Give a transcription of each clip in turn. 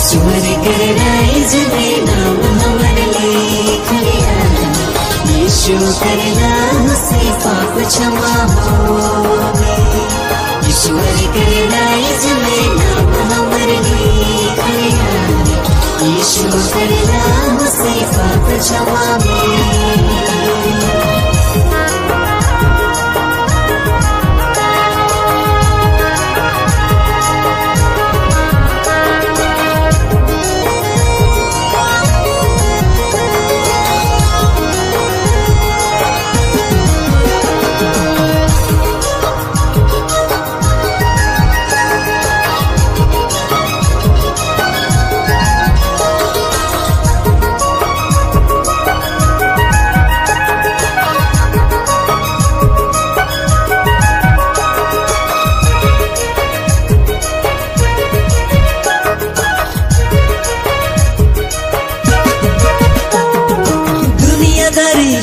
ईश्वर करनाई जने नाम हमर लिख लिया। यीशु करना से पाप क्षमा होवे। ईश्वर करनाई जने नाम हमर लिख लिया। यीशु करना से पाप क्षमा होवे।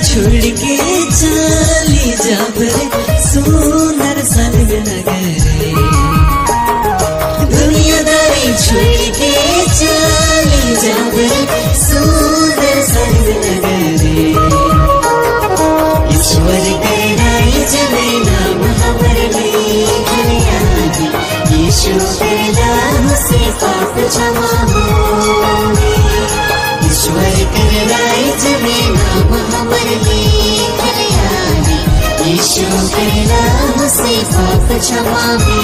छोड़ के चली जब सुंदर स्वर्ग नगरे। दुनियादारी छोड़ के चली जब सुंदर स्वर्ग नगरे। ईश्वर करनाई जने नाम हमर लिख लिया। यीशु करना से पाप क्षमा होवे। ईश्वर करनाई जने नाम हमर लिख लिया। यीशु करना से पाप क्षमा होवे।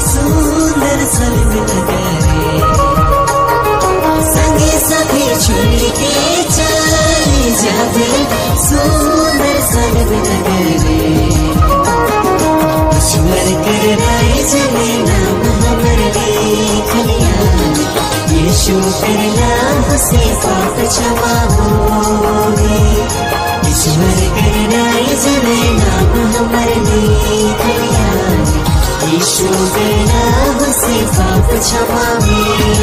सुंदर स्वर्ग नगरे। संगी साथी छोड़ के चली जब सुंदर स्वर्ग नगरे। ईश्वर करनाई जने नाम हमर लिख लिया। यीशु करना से पाप क्षमा होवे। ईश्वर करनाई जने नाम हमर लिख लिया। यीशु करना से पाप क्षमा होवे।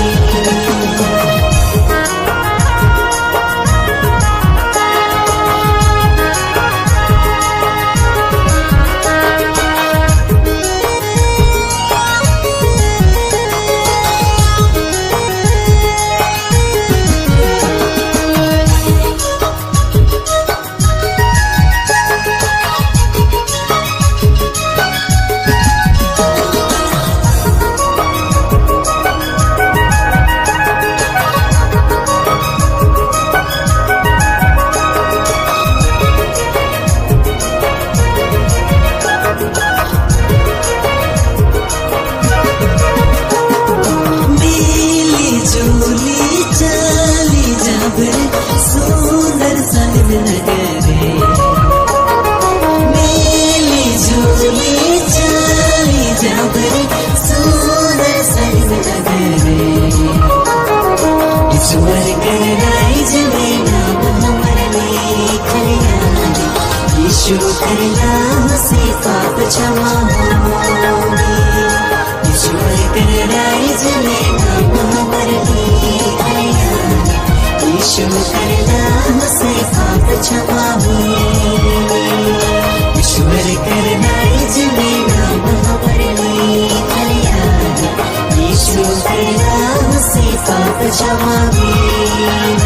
सुंदर स्वर्ग नगरे। मेली झूली चली जब सुंदर स्वर्ग नगरे। ईश्वर करनाई जने नाम हमर लिख लिया। यीशु करना से पाप क्षमा होवे। ईश्वर करनाई जने नाम हमर लिख लिया। यीशु करना से पाप क्षमा होवे। ईश्वर करनाई जने नाम हमर लिख लिया। यीशु करना से पाप क्षमा होवे।